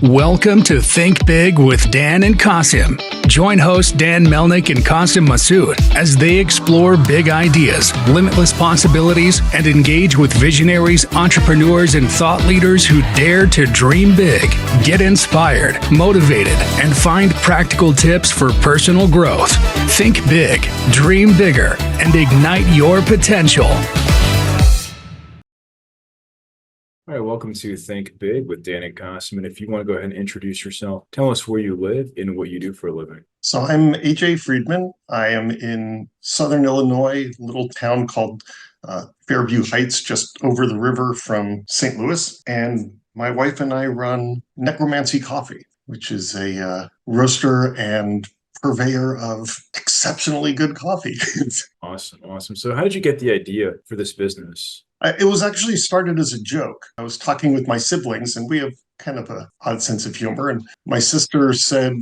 Welcome to Think Big with Dan and Qasim. Join hosts Dan Melnick and Qasim Masood as they explore big ideas, limitless possibilities, and engage with visionaries, entrepreneurs, and thought leaders who dare to dream big, get inspired, motivated, and find practical tips for personal growth. Think big, dream bigger, and ignite your potential. All right, welcome to Think Big with Dan and Qasim. And if you want to go ahead and introduce yourself, tell us where you live and what you do for a living. So I'm A. Friedmann. I am in Southern Illinois, a little town called Fairview Heights, just over the river from St. Louis. And my wife and I run Necromancy Coffee, which is a roaster and purveyor of exceptionally good coffee. Awesome. So how did you get the idea for this business? It was actually started as a joke. I was talking with my siblings, and we have kind of an odd sense of humor. And my sister said,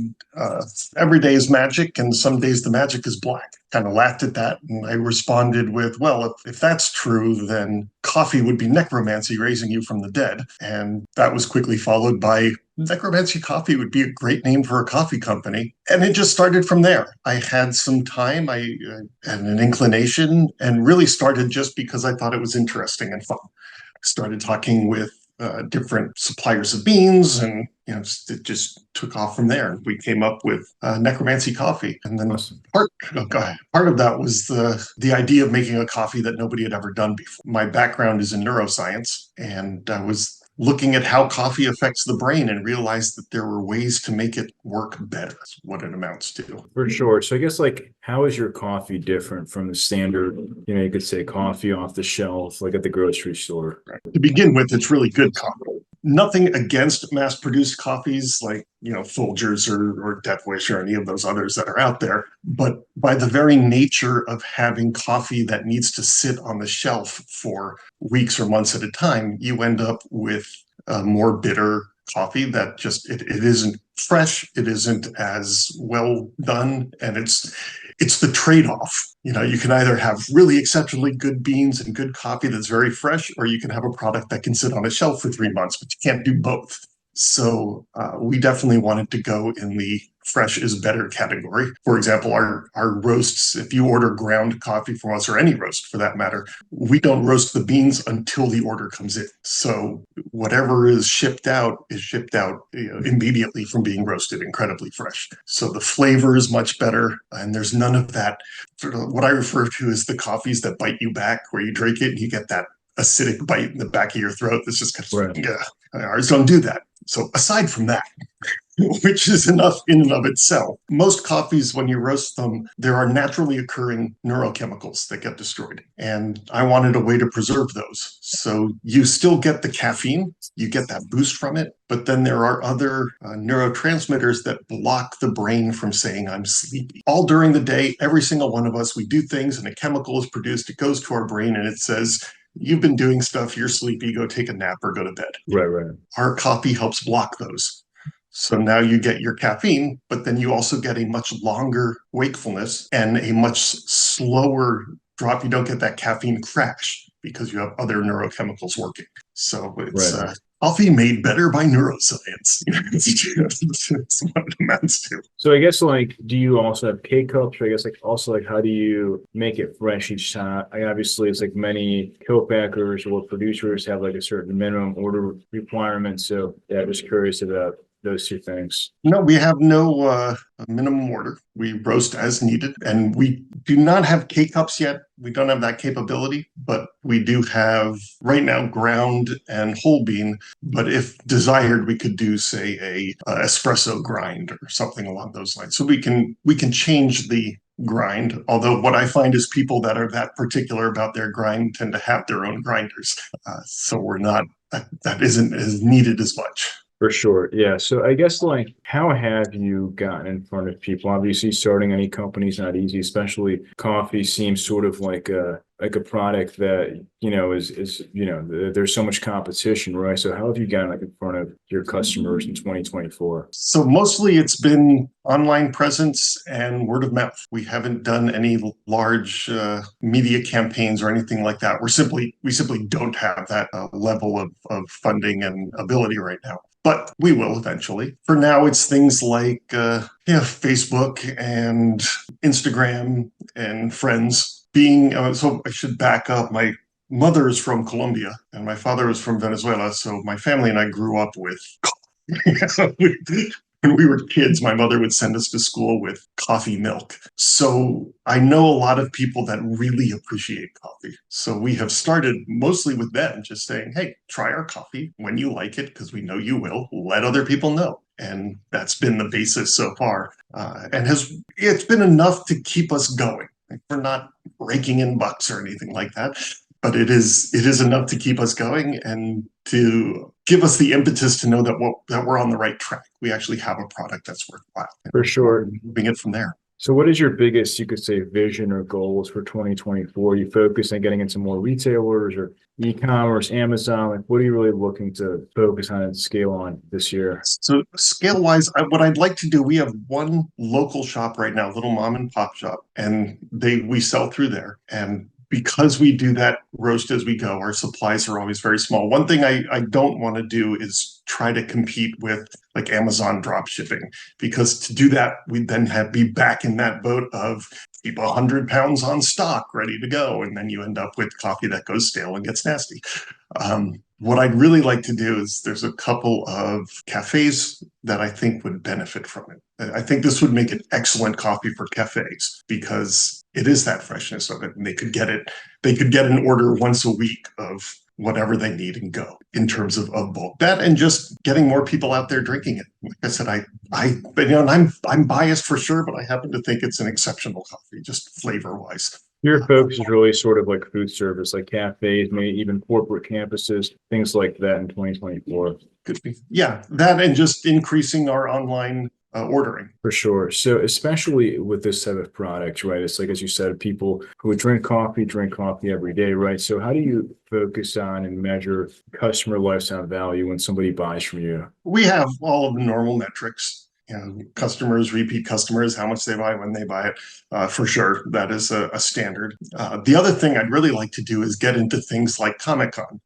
every day is magic, and some days the magic is black. Kind of laughed at that. And I responded with, well, if that's true, then coffee would be necromancy, raising you from the dead. And that was quickly followed by Necromancy Coffee would be a great name for a coffee company. And it just started from there. I had some time, I had an inclination, and really started just because I thought it was interesting and fun. I started talking with different suppliers of beans, and it just took off from there. We came up with Necromancy Coffee, and then part of that was the idea of making a coffee that nobody had ever done before. My background is in neuroscience, and I was looking at how coffee affects the brain and realized that there were ways to make it work better. That's what it amounts to. For sure. So I guess how is your coffee different from the standard, you could say coffee off the shelf, like at the grocery store? Right. To begin with, it's really good coffee. Nothing against mass-produced coffees like, Folgers or Death Wish or any of those others that are out there. But by the very nature of having coffee that needs to sit on the shelf for weeks or months at a time, you end up with a more bitter coffee that just, it isn't fresh, it isn't as well done, and it's the trade-off. You can either have really exceptionally good beans and good coffee that's very fresh, or you can have a product that can sit on a shelf for 3 months, but you can't do both. So we definitely wanted to go in the fresh is better category. For example, our roasts, if you order ground coffee from us, or any roast for that matter, we don't roast the beans until the order comes in. So whatever is shipped out immediately from being roasted, incredibly fresh. So the flavor is much better, and there's none of that sort of what I refer to as the coffees that bite you back, where you drink it and you get that acidic bite in the back of your throat. That's just kind of, yeah, ours don't do that. So aside from that, which is enough in and of itself, most coffees, when you roast them, there are naturally occurring neurochemicals that get destroyed. And I wanted a way to preserve those. So you still get the caffeine, you get that boost from it, but then there are other neurotransmitters that block the brain from saying, I'm sleepy. All during the day, every single one of us, we do things and a chemical is produced, it goes to our brain and it says, you've been doing stuff, you're sleepy, go take a nap or go to bed. Right. Our coffee helps block those. So now you get your caffeine, but then you also get a much longer wakefulness and a much slower drop. You don't get that caffeine crash because you have other neurochemicals working. So it's coffee made better by neuroscience. That's what it amounts to. So I guess do you also have K-cups? Or I guess also how do you make it fresh each time? Obviously it's many co-packers or producers have a certain minimum order requirement. So yeah, I'm just curious about those two things. No, we have no minimum order. We roast as needed, and we do not have K-cups yet. We don't have that capability, but we do have right now ground and whole bean. But if desired, we could do, say, a espresso grind or something along those lines. So we can change the grind. Although what I find is people that are that particular about their grind tend to have their own grinders. So we're not that isn't as needed as much. For sure. Yeah. So I guess how have you gotten in front of people? Obviously starting any company is not easy, especially coffee seems sort of like a product that, is there's so much competition, right? So how have you gotten in front of your customers in 2024? So mostly it's been online presence and word of mouth. We haven't done any large media campaigns or anything like that. We simply don't have that level of funding and ability right now. but we will eventually. For now, it's things like Facebook and Instagram and friends. So I should back up. My mother is from Colombia and my father is from Venezuela. So my family and I grew up with when we were kids, my mother would send us to school with coffee milk. So I know a lot of people that really appreciate coffee. So we have started mostly with them, just saying, hey, try our coffee when you like it, because we know you will. Let other people know. And that's been the basis so far. It's been enough to keep us going. Like, we're not raking in bucks or anything like that, but it is enough to keep us going and to give us the impetus to know that we're on the right track. We actually have a product that's worthwhile. For sure. Moving it from there. So what is your biggest, you could say, vision or goals for 2024? You focus on getting into more retailers or e-commerce, Amazon? Like, what are you really looking to focus on and scale on this year? So scale-wise, what I'd like to do, we have one local shop right now, little mom and pop shop, and we sell through there. And because we do that roast as we go, our supplies are always very small. One thing I don't want to do is try to compete with like Amazon drop shipping, because to do that, we'd then be back in that boat of keep 100 pounds on stock ready to go. And then you end up with coffee that goes stale and gets nasty. What I'd really like to do is there's a couple of cafes that I think would benefit from it. I think this would make an excellent coffee for cafes because it is that freshness of it. And they could get an order once a week of whatever they need and go in terms of bulk. That and just getting more people out there drinking it. Like I said, and I'm biased for sure, but I happen to think it's an exceptional coffee, just flavor wise. Your focus is really sort of like food service, like cafes, maybe even corporate campuses, things like that in 2024. Could be. Yeah, that and just increasing our online ordering. For sure. So especially with this type of product, right? It's like, as you said, people who drink coffee every day, right? So how do you focus on and measure customer lifetime value when somebody buys from you? We have all of the normal metrics. Customers, repeat customers, how much they buy, when they buy it, for sure. That is a standard. The other thing I'd really like to do is get into things like Comic-Con.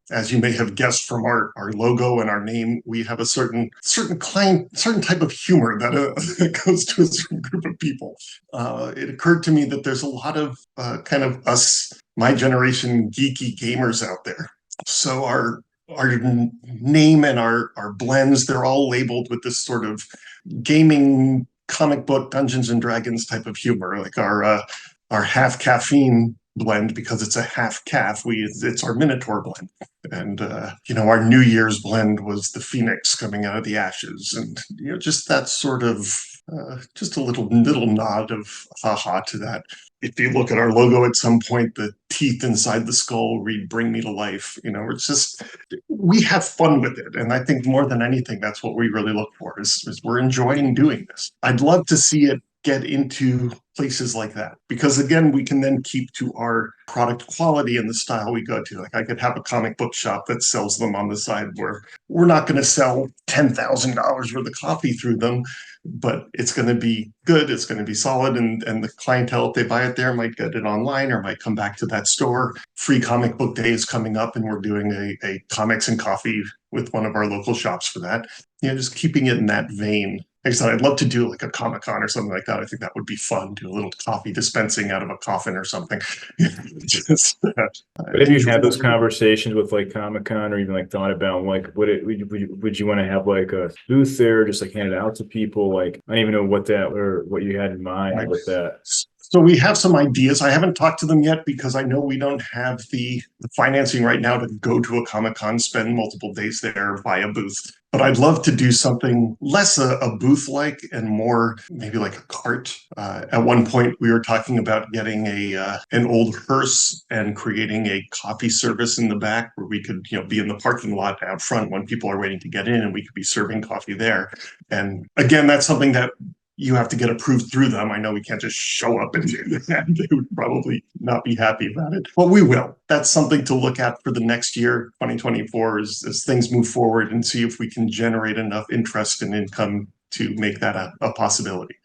As you may have guessed from our logo and our name, we have a certain type of humor that goes to a certain group of people. It occurred to me that there's a lot of kind of us, my generation, geeky gamers out there. So our name and our blends, they're all labeled with this sort of gaming comic book Dungeons and Dragons type of humor, like our half caffeine blend, because it's a half calf. It's our Minotaur blend. And our New Year's blend was the Phoenix coming out of the ashes, and just that sort of just a little nod of haha to that. If you look at our logo at some point, the teeth inside the skull read "Bring me to life." It's just, we have fun with it. And I think more than anything, that's what we really look for is we're enjoying doing this. I'd love to see it get into places like that, because again, we can then keep to our product quality and the style we go to. Like I could have a comic book shop that sells them on the side, where we're not going to sell $10,000 worth of coffee through them, but it's going to be good, it's going to be solid, and the clientele, if they buy it there, might get it online or might come back to that store. Free comic book day is coming up, and we're doing a comics and coffee with one of our local shops for that. Just keeping it in that vein. Like I said, I'd love to do like a Comic-Con or something like that. I think that would be fun. Do a little coffee dispensing out of a coffin or something. But have you had those conversations with like Comic-Con, or even like thought about like would you want to have like a booth there, just like hand it out to people? Like I don't even know what you had in mind with that. So we have some ideas. I haven't talked to them yet because I know we don't have the financing right now to go to a Comic-Con, spend multiple days there, buy a booth. But I'd love to do something less a booth-like and more maybe like a cart. At one point, we were talking about getting an old hearse and creating a coffee service in the back where we could be in the parking lot out front when people are waiting to get in, and we could be serving coffee there. And again, that's something that you have to get approved through them. I know we can't just show up and do that. They would probably not be happy about it, but we will. That's something to look at for the next year, 2024, as things move forward, and see if we can generate enough interest and income to make that a possibility.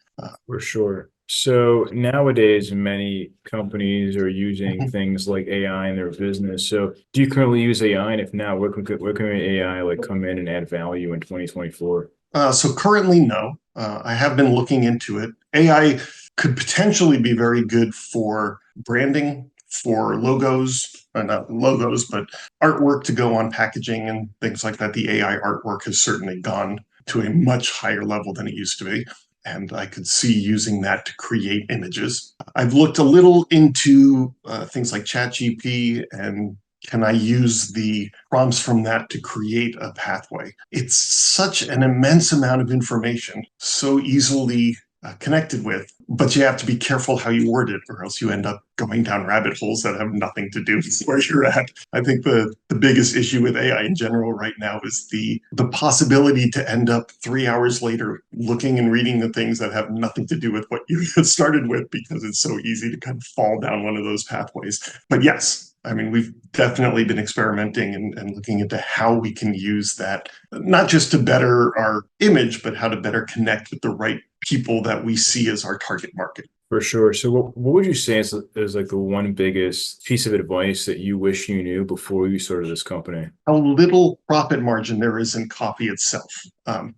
For sure. So nowadays, many companies are using things like AI in their business. So do you currently use AI? And if not, where can AI like come in and add value in 2024? So currently, no. I have been looking into it. AI could potentially be very good for branding, for logos, not logos, but artwork to go on packaging and things like that. The AI artwork has certainly gone to a much higher level than it used to be. And I could see using that to create images. I've looked a little into things like ChatGPT and can I use the prompts from that to create a pathway? It's such an immense amount of information, so easily connected with, but you have to be careful how you word it, or else you end up going down rabbit holes that have nothing to do with where you're at. I think the biggest issue with AI in general right now is the possibility to end up 3 hours later looking and reading the things that have nothing to do with what you started with, because it's so easy to kind of fall down one of those pathways. But yes, I mean, we've definitely been experimenting and looking into how we can use that, not just to better our image, but how to better connect with the right people that we see as our target market. For sure. So what would you say is like the one biggest piece of advice that you wish you knew before you started this company? How little profit margin there is in coffee itself.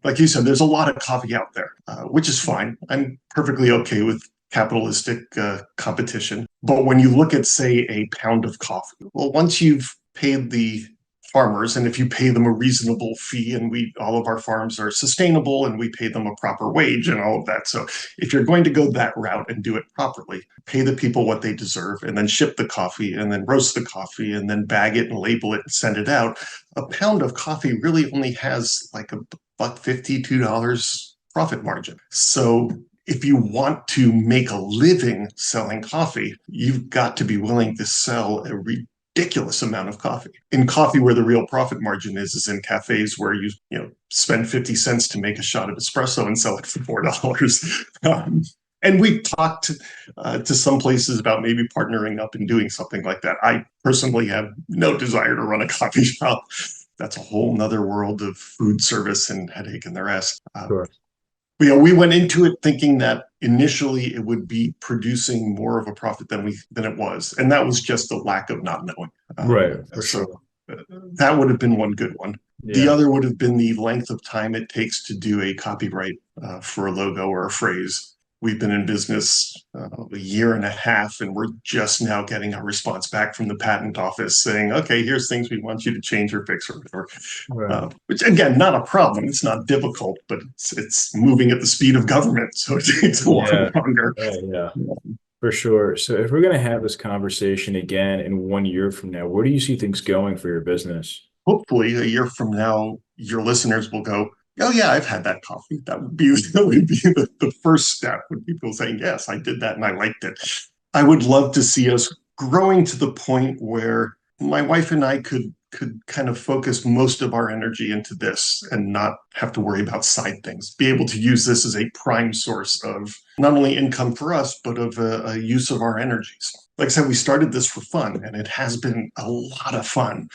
Like you said, there's a lot of coffee out there, which is fine. I'm perfectly okay with capitalistic competition. But when you look at, say, a pound of coffee, well, once you've paid the farmers, and if you pay them a reasonable fee, and all of our farms are sustainable and we pay them a proper wage and all of that. So if you're going to go that route and do it properly, pay the people what they deserve, and then ship the coffee, and then roast the coffee, and then bag it and label it and send it out, a pound of coffee really only has like $1.50, $2 profit margin. So if you want to make a living selling coffee, you've got to be willing to sell a ridiculous amount of coffee. In coffee, where the real profit margin is in cafes where you spend 50 cents to make a shot of espresso and sell it for $4. And we talked to some places about maybe partnering up and doing something like that. I personally have no desire to run a coffee shop. That's a whole nother world of food service and headache and the rest. Sure. We went into it thinking that initially it would be producing more of a profit than it was, and that was just a lack of not knowing. Right. For So sure. that would have been one good one. The Yeah. other would have been the length of time it takes to do a copyright for a logo or a phrase. We've been in business a year and a half, and we're just now getting a response back from the patent office saying, okay, here's things we want you to change or fix or whatever. Right. Which, again, not a problem. It's not difficult, but it's moving at the speed of government, so it takes a lot Yeah. longer. Yeah. For sure. So if we're going to have this conversation again in 1 year from now, where do you see things going for your business? Hopefully, a year from now, your listeners will go, oh yeah, I've had that coffee. That would be the first step, would be people saying, yes, I did that and I liked it. I would love to see us growing to the point where my wife and I could kind of focus most of our energy into this and not have to worry about side things. Be able to use this as a prime source of not only income for us, but of a use of our energies. Like I said, we started this for fun, and it has been a lot of fun.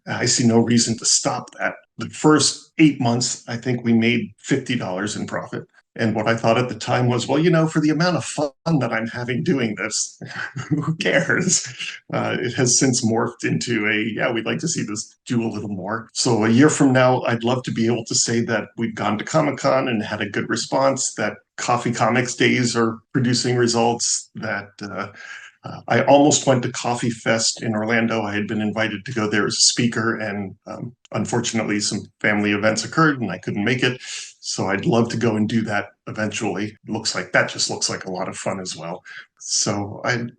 I see no reason to stop that. The first 8 months, I think we made $50 in profit. And what I thought at the time was, well, for the amount of fun that I'm having doing this, who cares? It has since morphed into we'd like to see this do a little more. So a year from now, I'd love to be able to say that we've gone to Comic-Con and had a good response, that Coffee Comics Days are producing results, that I almost went to Coffee Fest in Orlando. I had been invited to go there as a speaker, and unfortunately, some family events occurred and I couldn't make it. So I'd love to go and do that eventually. Looks like a lot of fun as well. So I'd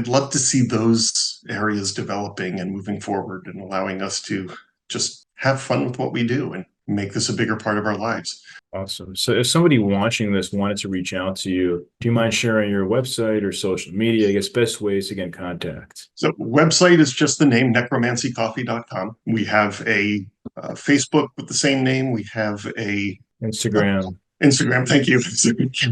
love to see those areas developing and moving forward and allowing us to just have fun with what we do and make this a bigger part of our lives. Awesome. So if somebody watching this wanted to reach out to you, do you mind sharing your website or social media? I guess best ways to get in contact. So website is just the name, necromancycoffee.com. We have a Facebook with the same name. We have a Instagram. Instagram, thank you.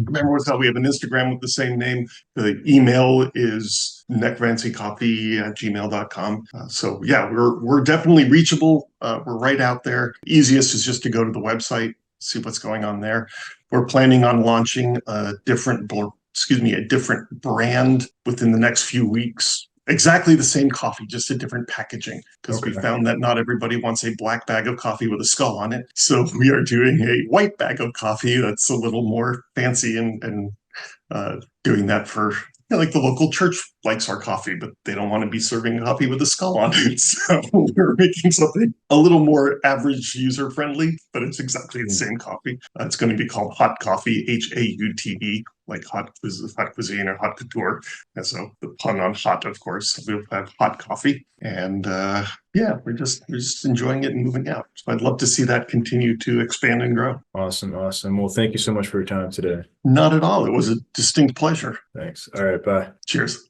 Remember what's called. We have an Instagram with the same name. The email is necromancycoffee@gmail.com. So yeah, we're definitely reachable. We're right out there. Easiest is just to go to the website, see what's going on there. We're planning on launching a different a different brand within the next few weeks. Exactly the same coffee, just a different packaging, because we found that not everybody wants a black bag of coffee with a skull on it. So we are doing a white bag of coffee that's a little more fancy and doing that for, like, the local church likes our coffee, but they don't want to be serving coffee with a skull on it. So we're making something a little more average user friendly, but it's exactly the same coffee. It's going to be called Hot Coffee, Haute, like hot cuisine or hot couture. And so the pun on hot, of course, we'll have hot coffee. And we're just enjoying it and moving out. So I'd love to see that continue to expand and grow. Awesome. Well, thank you so much for your time today. Not at all. It was a distinct pleasure. Thanks. All right. Bye. Cheers.